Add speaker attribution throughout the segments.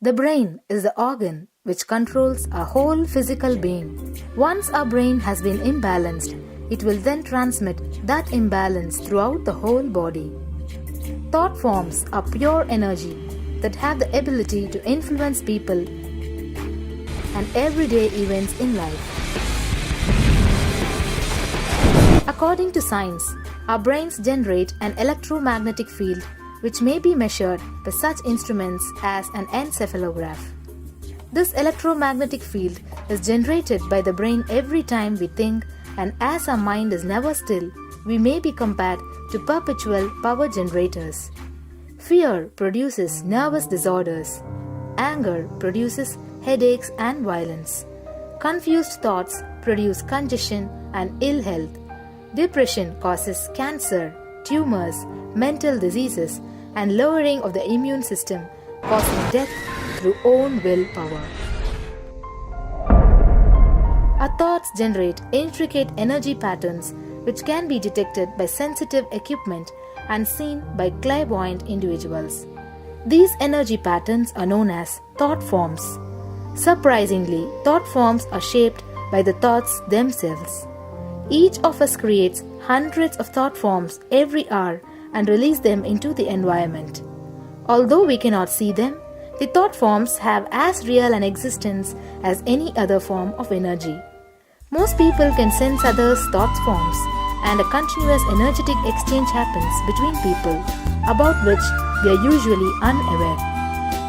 Speaker 1: The brain is the organ which controls our whole physical being. Once our brain has been imbalanced, it will then transmit that imbalance throughout the whole body. Thought forms are pure energy that have the ability to influence people and everyday events in life. According to science, our brains generate an electromagnetic field which may be measured by such instruments as an encephalograph. This electromagnetic field is generated by the brain every time we think, and as our mind is never still, we may be compared to perpetual power generators. Fear produces nervous disorders. Anger produces headaches and violence. Confused thoughts produce congestion and ill health. Depression causes cancer, tumors, mental diseases, and lowering of the immune system, causing death through own willpower. Our thoughts generate intricate energy patterns which can be detected by sensitive equipment and seen by clairvoyant individuals. These energy patterns are known as thought forms. Surprisingly, thought forms are shaped by the thoughts themselves. Each of us creates hundreds of thought forms every hour and release them into the environment. Although we cannot see them, the thought forms have as real an existence as any other form of energy. Most people can sense others' thought forms, and a continuous energetic exchange happens between people, about which we are usually unaware.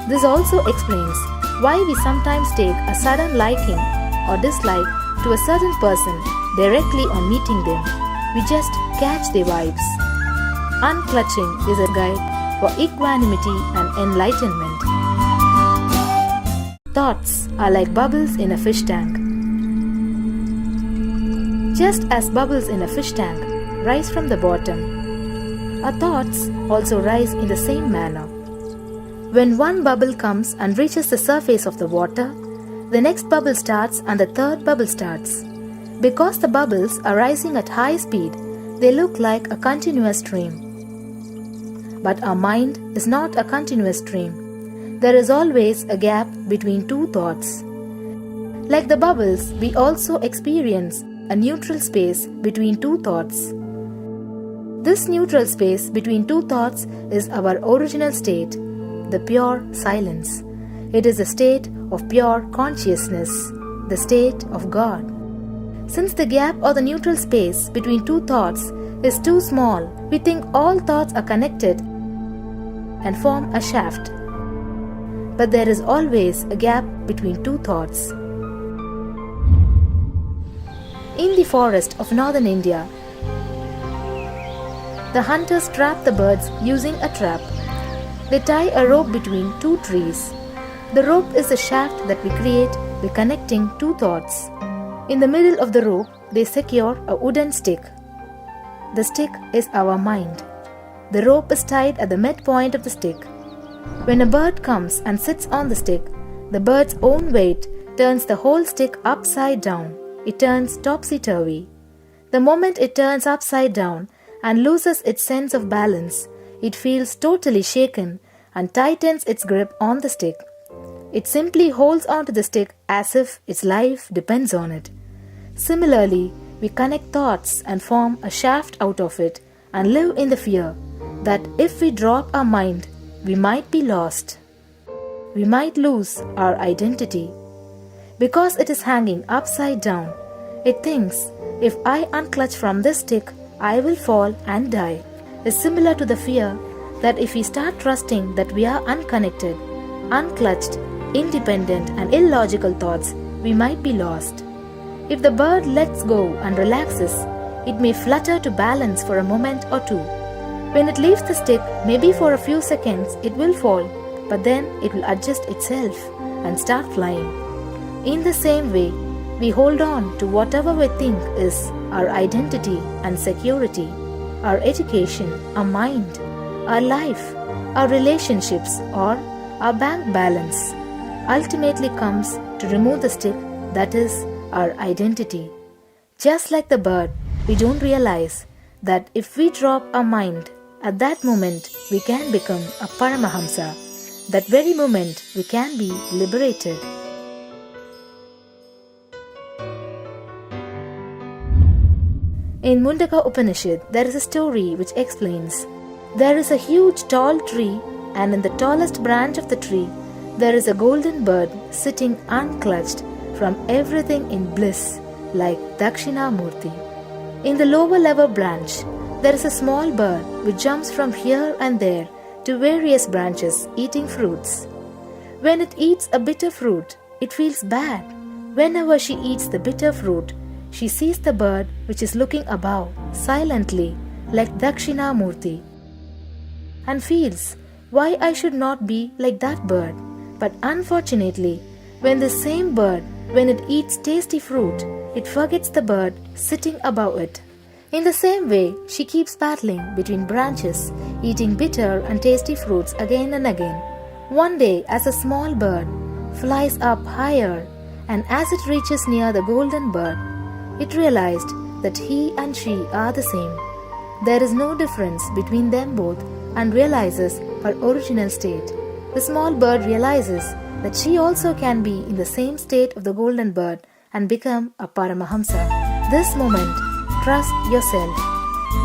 Speaker 1: This also explains why we sometimes take a sudden liking or dislike to a certain person directly on meeting them. We just catch their vibes. Unclutching is a guide for equanimity and enlightenment. Thoughts are like bubbles in a fish tank. Just as bubbles in a fish tank rise from the bottom, our thoughts also rise in the same manner. When one bubble comes and reaches the surface of the water, the next bubble starts and the third bubble starts. Because the bubbles are rising at high speed, they look like a continuous stream. But our mind is not a continuous stream. There is always a gap between two thoughts. Like the bubbles, we also experience a neutral space between two thoughts. This neutral space between two thoughts is our original state, the pure silence. It is a state of pure consciousness, the state of God. Since the gap or the neutral space between two thoughts is too small, we think all thoughts are connected and form a shaft. But there is always a gap between two thoughts. In the forest of northern India, the hunters trap the birds using a trap. They tie a rope between two trees. The rope is the shaft that we create by connecting two thoughts. In the middle of the rope, they secure a wooden stick. The stick is our mind. The rope is tied at the midpoint of the stick. When a bird comes and sits on the stick, the bird's own weight turns the whole stick upside down. It turns topsy-turvy. The moment it turns upside down and loses its sense of balance, it feels totally shaken and tightens its grip on the stick. It simply holds onto the stick as if its life depends on it. Similarly, we connect thoughts and form a shaft out of it and live in the fear that if we drop our mind, we might be lost. We might lose our identity. Because it is hanging upside down, it thinks, if I unclutch from this stick, I will fall and die. It's similar to the fear that if we start trusting that we are unconnected, unclutched, independent and illogical thoughts, we might be lost. If the bird lets go and relaxes, it may flutter to balance for a moment or two. When it leaves the stick, maybe for a few seconds, it will fall, but then it will adjust itself and start flying. In the same way, we hold on to whatever we think is our identity and security, our education, our mind, our life, our relationships, or our bank balance. Ultimately comes to remove the stick, that is, our identity. Just like the bird, we don't realize that if we drop our mind, at that moment we can become a Paramahamsa. that very moment we can be liberated. In Mundaka Upanishad, there is a story which explains, there is a huge tall tree, and in the tallest branch of the tree, there is a golden bird sitting unclutched from everything in bliss, like Dakshinamurti. In the lower level branch, there is a small bird which jumps from here and there to various branches eating fruits. When it eats a bitter fruit, it feels bad. Whenever she eats the bitter fruit, she sees the bird which is looking above silently like Dakshinamurti and feels, why I should not be like that bird. But unfortunately, when the same bird, when it eats tasty fruit, it forgets the bird sitting above it. In the same way, she keeps battling between branches, eating bitter and tasty fruits again and again. One day, as a small bird flies up higher, and as it reaches near the golden bird, it realized that he and she are the same. There is no difference between them both and realizes her original state. The small bird realizes that she also can be in the same state of the golden bird and become a Paramahamsa. This moment, trust yourself.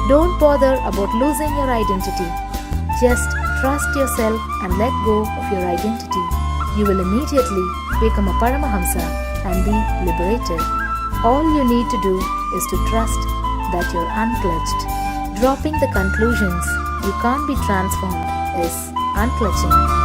Speaker 1: Don't bother about losing your identity. Just trust yourself and let go of your identity. You will immediately become a Paramahamsa and be liberated. All you need to do is to trust that you're unclutched. Dropping the conclusions you can't be transformed is unclutching.